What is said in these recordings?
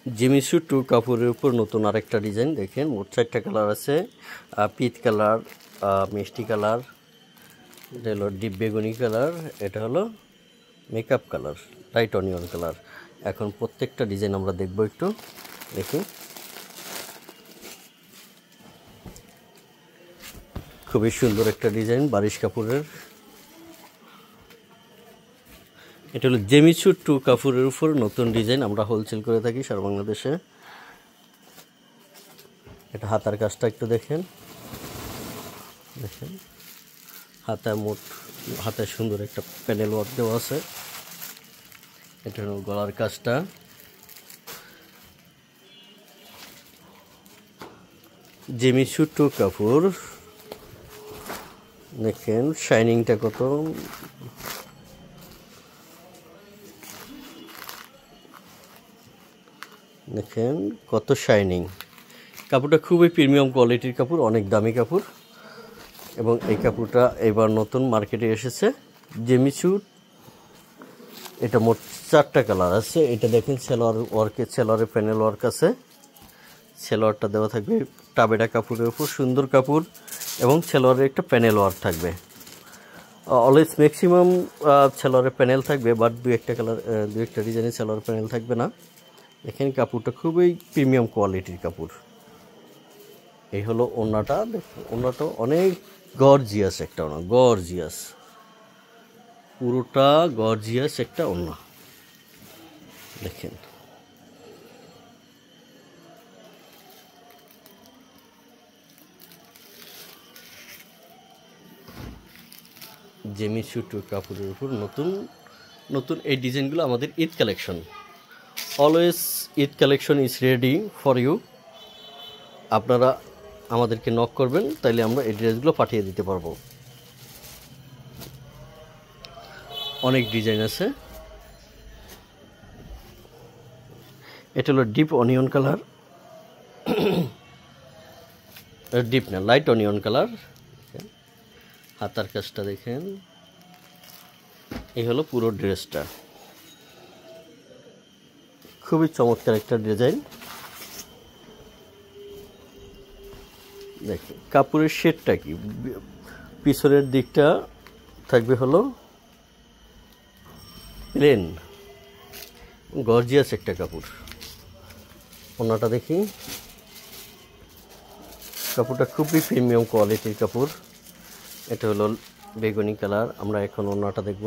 Jimmy Choo two কাপড়ের উপর নতুন আরেকটা ডিজাইন দেখেন। মোট 4টা কালার আছে। পিচ কালার, মিষ্টি কালার, এটা হলো ডিপ বেগুনি কালার, এটা হলো makeup colour, light onion colour. এখন প্রত্যেকটা ডিজাইন আমরা দেখব, একটু দেখি। খুবই সুন্দর একটা ডিজাইন বারিশ কাপড়ের। এটা হলো জিমিচু টু কাপড়ের উপর নতুন ডিজাইন, আমরা হোলসেল করে থাকি সারা বাংলাদেশে। এটা হাতার কাজটা একটু দেখেন, দেখেন হাতায় সুন্দর একটা প্যানেল ওয়ার্ক দেওয়া আছে। এটা হলো গলার কাজটা। জিমিচু টু কাপড় দেখেন, শাইনিংটা কত, দেখেন কত শাইনিং। কাপড়টা খুবই প্রিমিয়াম কোয়ালিটির কাপড়, অনেক দামি কাপড়। এবং এই কাপড়টা এবার নতুন মার্কেটে এসেছে জিমিচু। এটা মোট 4টা কালার আছে। এটা দেখেন সেলোয়ারের প্যানেল ওয়ার্ক আছে। সেলোয়ারটা দেওয়া থাকবে টাবেডা কাপড়ের উপর, সুন্দর কাপড়, এবং সেলোয়ারের একটা প্যানেল ওয়ার্ক থাকবে। অলওয়েজ ম্যাক্সিমাম সেলোয়ারের প্যানেল থাকবে, বাট দু একটা ডিজাইনের সেলোয়ার প্যানেল থাকবে না। দেখেন কাপড়টা খুবই প্রিমিয়াম কোয়ালিটির কাপড়। এই হলো ওড়নাটা। দেখুন ওড়নাটা অনেক গর্জিয়াস একটা ওড়না, গর্জিয়াস, পুরোটা গর্জিয়াস একটা ওড়না। দেখেন জিমিচু টু কাপড়ের উপর নতুন এই ডিজাইনগুলো আমাদের Eid collection. Always Eid collection is ready for you. আপনারা আমাদেরকে নক করবেন, তাইলে আমরা এই ড্রেসগুলো পাঠিয়ে দিতে পারবো। অনেক ডিজাইন আছে। এটা হলো ডিপ অনিয়ন কালার, ডিপ না, লাইট অনিয়ন কালার। হাতার কাজটা দেখেন। এই হলো পুরো ড্রেসটা, খুবই চমৎকার একটা ডিজাইন। দেখেন কাপড়ের শেডটা কি, পিছনের দিকটা থাকবে হলো প্লেন, গর্জিয়াস একটা কাপড়। ওড়নাটা দেখি, কাপড়টা খুবই প্রিমিয়াম কোয়ালিটির কাপড়। এটা হলো বেগুনি কালার। আমরা এখন ওড়নাটা দেখব।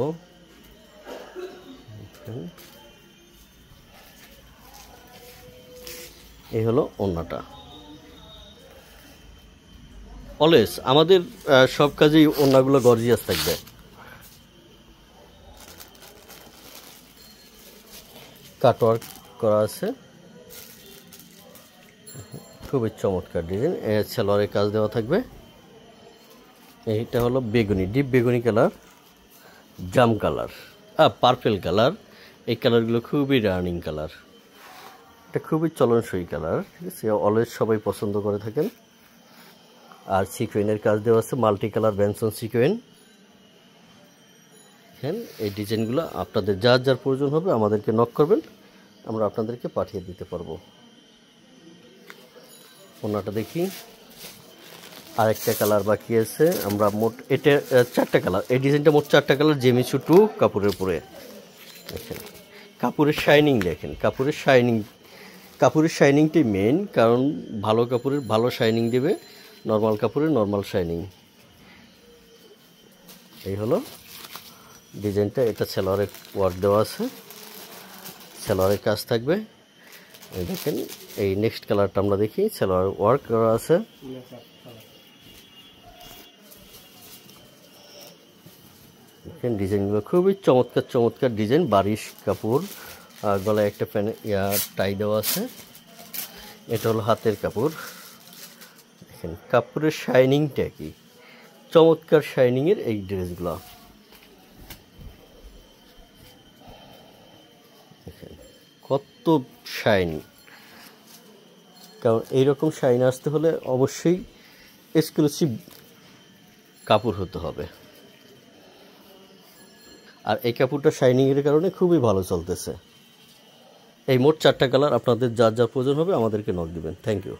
এই হলো ওড়নাটা। অলওয়েজ আমাদের সব কাজেই ওড়নাগুলো গর্জিয়াস থাকবে। কাটওয়ার্ক করা আছে, খুবই চমৎকার ডিজাইন। সেলোয়ারের কাজ দেওয়া থাকবে। এইটা হলো বেগুনি, ডিপ বেগুনি কালার, জাম কালার, পার্পেল কালার। এই কালারগুলো খুবই রানিং কালার, এটা খুবই চলনসই কালার, ঠিক আছে। অলওয়েজ সবাই পছন্দ করে থাকেন। আর সিকোয়েনের কাজ দেওয়া আছে, মাল্টি কালার বেনসন সিকোয়েন। দেখেন এই ডিজাইনগুলো আপনাদের যার যার প্রয়োজন হবে আমাদেরকে নক করবেন, আমরা আপনাদেরকে পাঠিয়ে দিতে পারবো। ওড়নাটা দেখি, আরেকটা কালার বাকি আছে। আমরা মোট এটা 4টা কালার, এই ডিজাইনটা মোট 4টা কালার জিমিচু টু কাপড়ের উপরে। দেখেন কাপড়ের শাইনিং, দেখেন কাপড়ের শাইনিংটাই মেন, কারণ ভালো কাপড়ের ভালো শাইনিং দেবে, নর্মাল কাপড়ের নর্মাল শাইনিং। এই হলো ডিজাইনটা। এটা সেলোয়ারের ওয়ার্ক দেওয়া আছে, সেলোয়ারের কাজ থাকবে। এই দেখেন এই নেক্সট কালারটা আমরা দেখি, সেলোয়ার ওয়ার্ক করা আছে। দেখেন ডিজাইনগুলো খুবই চমৎকার ডিজাইন, বারিশ কাপড়। গলায় একটা টাই দেওয়া আছে। এটা হলো হাতের কাপড়। দেখেন কাপড়ের শাইনিংটা কি চমৎকার, শাইনিংয়ের এই ড্রেসগুলো। দেখেন কত শাইন, কারণ এইরকম শাইন আসতে হলে অবশ্যই এক্সক্লুসিভ কাপড় হতে হবে। আর এই কাপড়টা শাইনিংয়ের কারণে খুবই ভালো চলতেছে। এই মোট 4টা কালার, আপনাদের যার যা প্রয়োজন হবে আমাদেরকে নক দিবেন। Thank you.